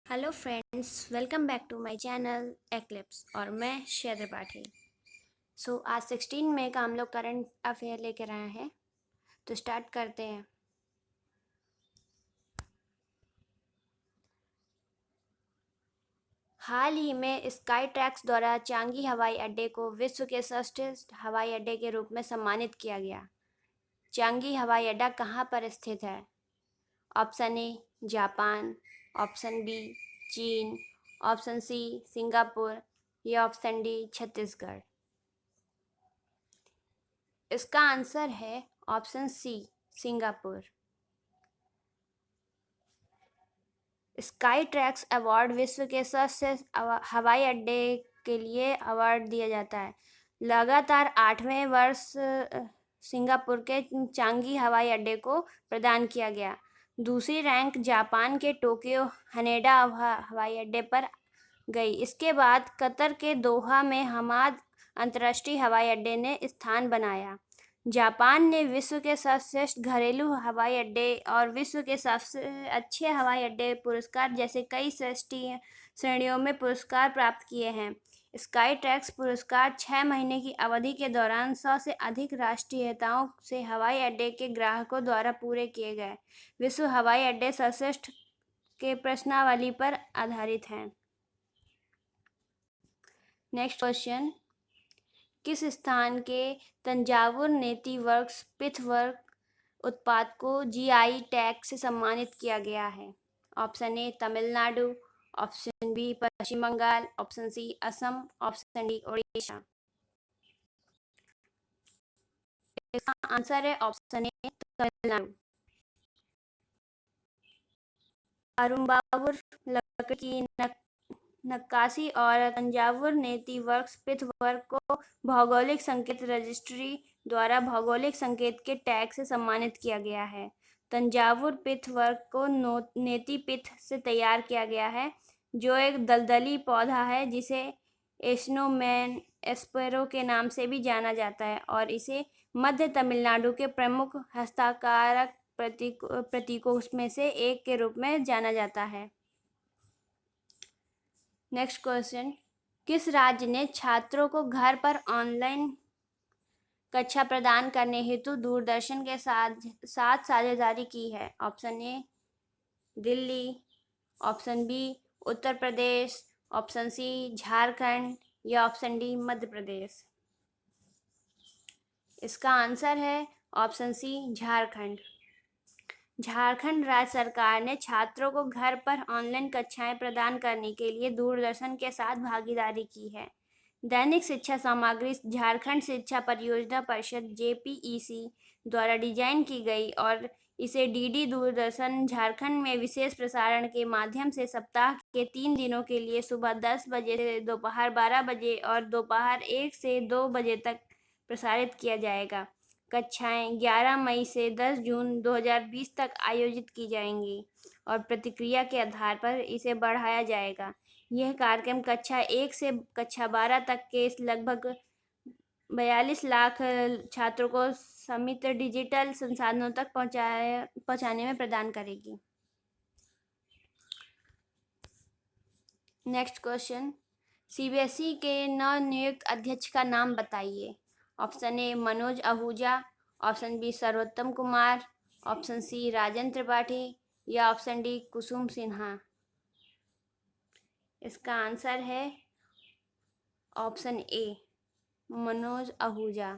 Hello friends, welcome back to my channel Eclipse और मैं श्रेया त्रिपाठी। आज 16 मई का हम लोग करंट अफेयर लेकर आए हैं, तो स्टार्ट करते हैं। हाल ही में स्काई ट्रैक्स द्वारा चांगी हवाई अड्डे को विश्व के सर्वश्रेष्ठ हवाई अड्डे के रूप में सम्मानित किया गया। चांगी हवाई अड्डा कहाँ पर स्थित है? Option A Japan, option B चीन, ऑप्शन सी सिंगापुर या ऑप्शन डी छत्तीसगढ़। इसका आंसर है option C Singapore. Skytrax award विश्व के सर्वश्रेष्ठ हवाई अड्डे के लिए अवार्ड दिया जाता है। लगातार 8वें वर्ष सिंगापुर के चांगी हवाई अड्डे को प्रदान किया गया। दूसरी रैंक जापान के टोक्यो हनेडा हवाई अड्डे पर गई। इसके बाद कतर के दोहा में हमाद अंतर्राष्ट्रीय हवाई अड्डे ने स्थान बनाया। जापान ने विश्व के सर्वश्रेष्ठ घरेलू हवाई अड्डे और विश्व के सबसे अच्छे हवाई अड्डे पुरस्कार जैसे कई श्रेणियों में पुरस्कार प्राप्त किए हैं। स्काई ट्रैक्स पुरस्कार 6 महीने की अवधि के दौरान 100 से अधिक राष्ट्रीयताओं से हवाई अड्डे के ग्राहकों द्वारा पूरे किए गए विश्व हवाई अड्डे सर्वश्रेष्ठ के प्रश्नावली पर आधारित हैं। नेक्स्ट क्वेश्चन, किस स्थान के तंजावुर नेति वर्क्स पिथवर्क उत्पाद को जीआई टैग से सम्मानित किया गया है? Option A Tamil Nadu, option B Paschim Bangal, option C Assam, option D Odisha. इसका आंसर है ऑप्शन ए तमिलनाडु। अरुम्बावुर लकड़ी की नक्काशी और तंजावुर नेति वर्क्स पिथवर्क को भौगोलिक संकेत रजिस्ट्री द्वारा भौगोलिक संकेत के टैग से सम्मानित किया गया है। तंजावुर पिथवर्क को नेति पिथ से तैयार किया गया है, जो एक दलदली पौधा है जिसे एस्नोमैन एस्पेरो के नाम से भी जाना जाता है और इसे मध्य तमिलनाडु के प्रमुख हस्ताक्षरक प्रतीकों में से एक के रूप में जाना जाता है। नेक्स्ट क्वेश्चन, किस राज्य ने छात्रों को घर पर ऑनलाइन कक्षा प्रदान करने हेतु दूरदर्शन के साथ साझेदारी की है? Option A Delhi, option B Uttar Pradesh, option C Jharkhand या ऑप्शन डी मध्य प्रदेश। इसका आंसर है ऑप्शन सी झारखंड। झारखंड राज्य सरकार ने छात्रों को घर पर ऑनलाइन कक्षाएं प्रदान करने के लिए दूरदर्शन के साथ भागीदारी की है। दैनिक शिक्षा सामग्री झारखंड शिक्षा परियोजना परिषद जेपीईसी द्वारा डिजाइन की गई और इसे डीडी दूरदर्शन झारखंड में विशेष प्रसारण के माध्यम से सप्ताह के 3 दिनों के लिए सुबह 10 बजे से दोपहर 12 बजे और दोपहर 1 से 2 बजे तक प्रसारित किया जाएगा। कक्षाएं 11 मई से 10 जून 2020 तक आयोजित की जाएंगी और प्रतिक्रिया के आधार पर इसे बढ़ाया जाएगा। यह कार्यक्रम कक्षा 1 से कक्षा 12 तक के लगभग 42 लाख छात्रों को सीमित डिजिटल संसाधनों तक पहुंचाने में प्रदान करेगी। नेक्स्ट क्वेश्चन, सीबीएसई के नवनियुक्त अध्यक्ष का नाम बताइए। Option A Manoj Ahuja, option B Sarvottam Kumar, option C Rajendra Tripathi या ऑप्शन डी कुसुम सिन्हा। इसका आंसर है ऑप्शन ए मनोज आहूजा।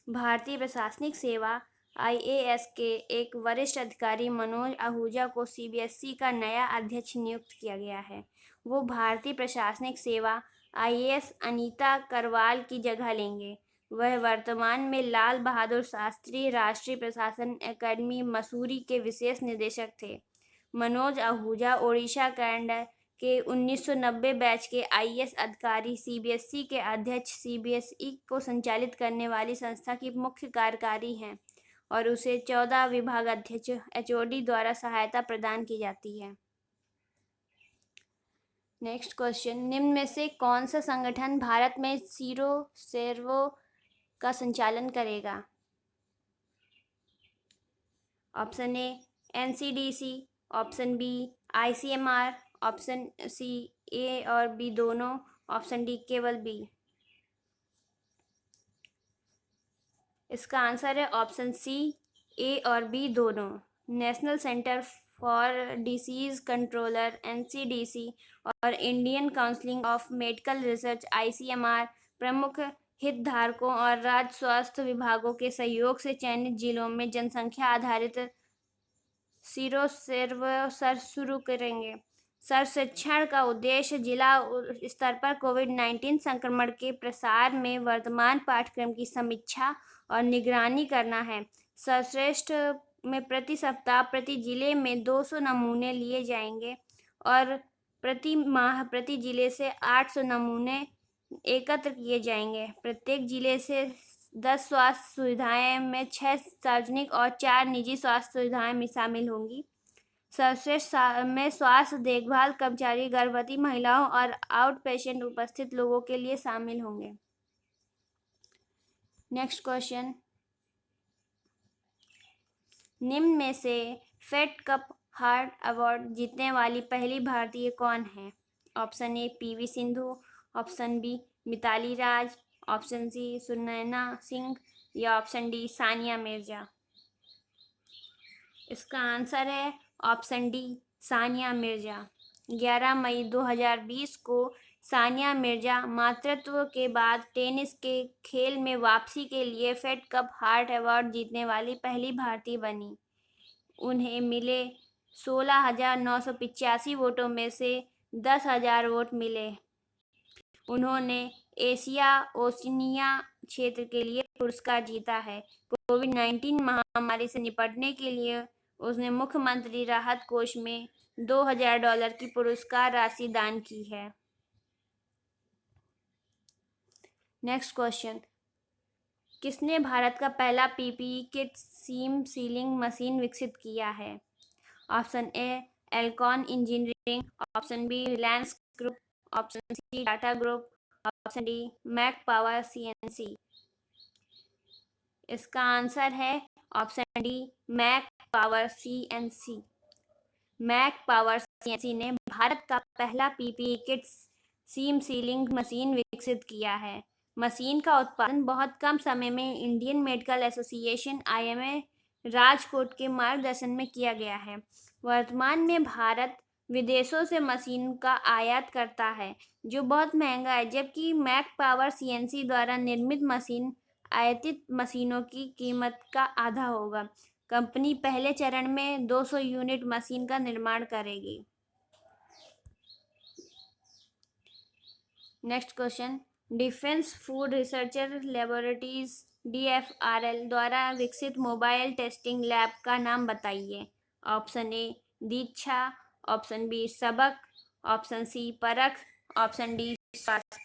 भारतीय प्रशासनिक सेवा आईएएस के एक वरिष्ठ अधिकारी मनोज आहूजा को सीबीएसई का नया अध्यक्ष नियुक्त किया गया है। वो भारतीय प्रशासनिक सेवा आईएएस अनीता करवाल की जगह लेंगे। वह वर्तमान में लाल बहादुर शास्त्री राष्ट्रीय प्रशासन अकादमी मसूरी के विशेष निदेशक थे। मनोज आहूजा ओडिशा कैडर के 1990 बैच के आईएएस अधिकारी, सीबीएसई के अध्यक्ष, सीबीएसई को संचालित करने वाली संस्था की मुख्य कार्यकारी हैं और उसे 14 विभागाध्यक्ष एचओडी द्वारा सहायता प्रदान की जाती है। नेक्स्ट क्वेश्चन, निम्न में से कौन सा संगठन भारत में सीरो सर्वे का संचालन करेगा? Option A NCDC, option B ICMR, option C A और बी दोनों, ऑप्शन डी केवल बी। इसका आंसर है ऑप्शन सी ए और बी दोनों। National centre for disease controller NCDC और Indian council of medical research ICMR प्रमुख हितधारकों और राज्य स्वास्थ्य विभागों के सहयोग से चयनित जिलों में जनसंख्या आधारित सर शुरू करेंगे। सर्वेक्षण का उद्देश्य जिला स्तर पर कोविड-19 संक्रमण के प्रसार में वर्तमान पाठ्यक्रम की समीक्षा और निगरानी करना है। सर्वेक्षण में प्रति सप्ताह प्रति जिले में 200 नमूने लिए जाएंगे और प्रति माह प्रति जिले से 800 नमूने एकत्र किए जाएंगे। प्रत्येक जिले से 10 स्वास्थ्य सुविधाएं में 6 सार्वजनिक और 4 निजी स्वास्थ्य सुविधाएं में शामिल होंगी। सर्वेक्षण में स्वास्थ्य देखभाल कर्मचारी गर्भवती महिलाओं और आउट पेशेंट उपस्थित लोगों के लिए शामिल होंगे। नेक्स्ट क्वेश्चन, निम्न में से फेड कप हार्ट अवार्ड जीतने वाली पहली भारतीय कौन है? Option A PV Sindhu, option B Mitali Raj, option C Sunaina Singh या ऑप्शन डी सानिया मिर्जा। इसका आंसर है ऑप्शन डी सानिया मिर्जा। 11 मई 2020 को सानिया मिर्जा मातृत्व के बाद टेनिस के खेल में वापसी के लिए फेड कप हार्ट अवार्ड जीतने वाली पहली भारतीय बनी। उन्हें मिले 16,985 वोटों में से 10,000 वोट मिले। उन्होंने एशिया ओशिनिया क्षेत्र के लिए पुरस्कार जीता है। कोविड-19 महामारी से निपटने के लिए उसने मुख्यमंत्री राहत कोष में $2,000 की पुरस्कार राशि दान की है। नेक्स्ट क्वेश्चन, किसने भारत का पहला PPE kit seam sealing machine विकसित किया है? Option A Elcon engineering, option B Reliance group, option C Tata group, option D Mac power CNC। इसका आंसर है option D Mac power CNC। Mac power CNC ने भारत का पहला PPE kit seam sealing machine विकसित किया है। मशीन का उत्पादन बहुत कम समय में Indian medical association IMA Rajkot के मार्गदर्शन में किया गया है। वर्तमान में भारत विदेशों से मशीन का आयात करता है जो बहुत महंगा है, जबकि मैक पावर CNC द्वारा निर्मित मशीन आयातित मशीनों की कीमत का आधा होगा। कंपनी पहले चरण में 200 यूनिट मशीन का निर्माण करेगी। Next question, defence food research laboratories DFRL द्वारा विकसित मोबाइल टेस्टिंग लैब का नाम बताइए। Option A Diksha, option B Sabak, option C Parakh, option D स्वास्थ्य।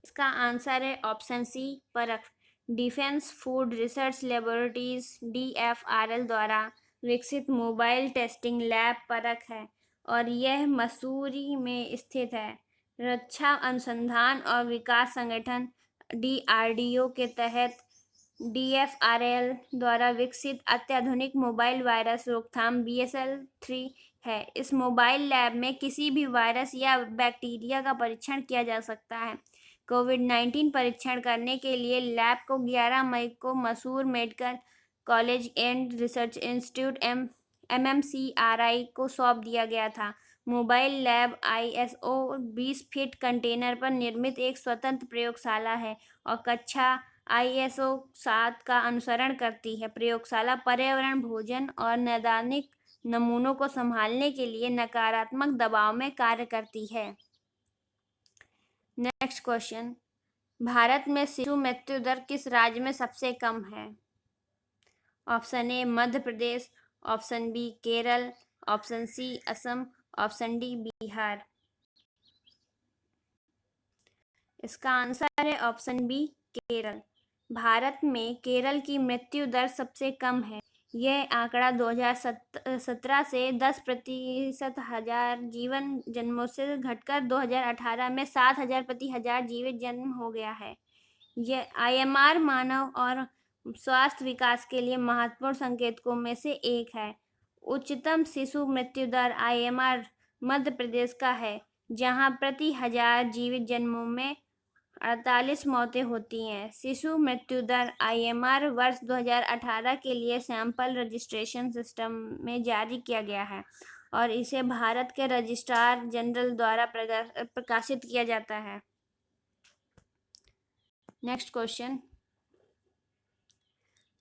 इसका आंसर है ऑप्शन सी परख। Defence food research laboratories DFRL द्वारा विकसित मोबाइल टेस्टिंग लैब परख है और यह मसूरी में स्थित है। रक्षा अनुसंधान और विकास संगठन DRDO के तहत DFRL द्वारा विकसित अत्याधुनिक मोबाइल वायरस रोकथाम BSL-3 है। इस मोबाइल लैब में किसी भी वायरस या बैक्टीरिया का परीक्षण किया जा सकता है। कोविड-19 परीक्षण करने के लिए लैब को 11 मई को Mysore medical college and research institute MMCRI को सौंप दिया गया था। Mobile lab ISO 20 feet container पर निर्मित एक स्वतंत्र प्रयोगशाला है और कक्षा ISO 7 का अनुसरण करती है। प्रयोगशाला पर्यावरण, भोजन और नैदानिक नमूनों को संभालने के लिए नकारात्मक दबाव में कार्य करती है। नेक्स्ट क्वेश्चन, भारत में शिशु मृत्यु दर किस राज्य में सबसे कम है? Option A Madhya Pradesh, option B Kerala, option C Assam, option D Bihar. इसका आंसर है ऑप्शन बी केरल। भारत में केरल की मृत्यु दर सबसे कम है। यह आंकड़ा 2017 से 10% हजार जीवन जन्मों से घटकर 2018 में 7,000 प्रति हजार जीवित जन्म हो गया है। यह IMR मानव और स्वास्थ्य विकास के लिए महत्वपूर्ण संकेतकों में से एक है। उच्चतम शिशु मृत्यु दर IMR मध्य प्रदेश का है, जहां प्रति 1000 जीवित जन्मों में 48 मौतें होती हैं। शिशु मृत्यु दर IMR वर्ष 2018 के लिए सैंपल रजिस्ट्रेशन सिस्टम में जारी किया गया है और इसे भारत के रजिस्ट्रार जनरल द्वारा प्रकाशित किया जाता है। नेक्स्ट क्वेश्चन,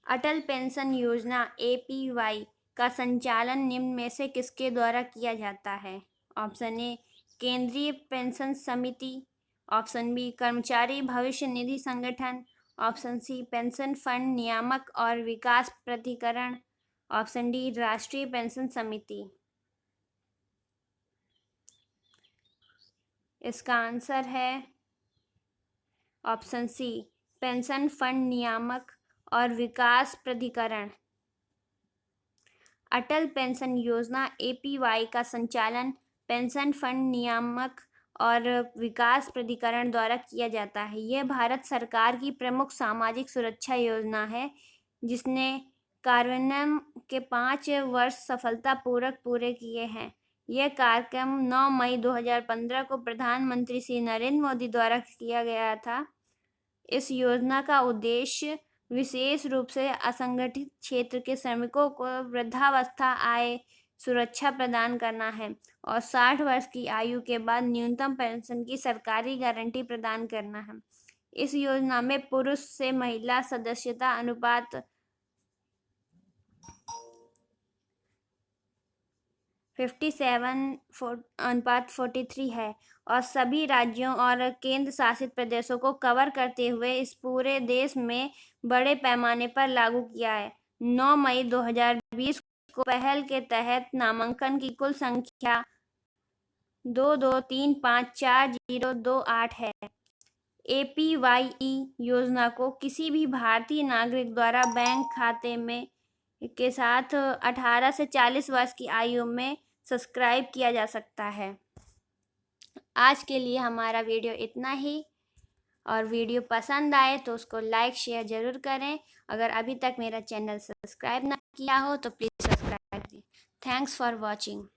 अटल पेंशन योजना APY का संचालन निम्न में से किसके द्वारा किया जाता है? ऑप्शन ए केंद्रीय पेंशन समिति, ऑप्शन बी कर्मचारी भविष्य निधि संगठन, ऑप्शन सी पेंशन फंड नियामक और विकास प्राधिकरण, ऑप्शन डी राष्ट्रीय पेंशन समिति। इसका आंसर है ऑप्शन सी पेंशन फंड नियामक और विकास प्राधिकरण। अटल पेंशन योजना APY का संचालन पेंशन फंड नियामक और विकास प्राधिकरण द्वारा किया जाता है। यह भारत सरकार की प्रमुख सामाजिक सुरक्षा योजना है, जिसने कार्यान्वयन के 5 वर्ष सफलतापूर्वक पूरे किए हैं। यह कार्यक्रम 9 मई 2015 को प्रधानमंत्री श्री नरेंद्र मोदी द्वारा किया गया था। इस योजना का उद्देश्य विशेष रूप से असंगठित क्षेत्र के श्रमिकों को वृद्धावस्था आय सुरक्षा प्रदान करना है और 60 वर्ष की आयु के बाद न्यूनतम पेंशन की सरकारी गारंटी प्रदान करना है। इस योजना में पुरुष से महिला सदस्यता अनुपात 57:43 है और सभी राज्यों और केंद्र शासित प्रदेशों को कवर करते हुए इस पूरे देश में बड़े पैमाने पर लागू किया है। 9 मई 2020 को पहल के तहत नामांकन की कुल संख्या 22354028 है। APYE योजना को किसी भी भारतीय नागरिक द्वारा बैंक खाते में के साथ 18 से 40 वर्ष की आयु में सब्सक्राइब किया जा सकता है। आज के लिए हमारा वीडियो इतना ही, और वीडियो पसंद आए तो उसको लाइक शेयर ज़रूर करें। अगर अभी तक मेरा चैनल सब्सक्राइब ना किया हो तो प्लीज़ सब्सक्राइब करें। Thanks for watching.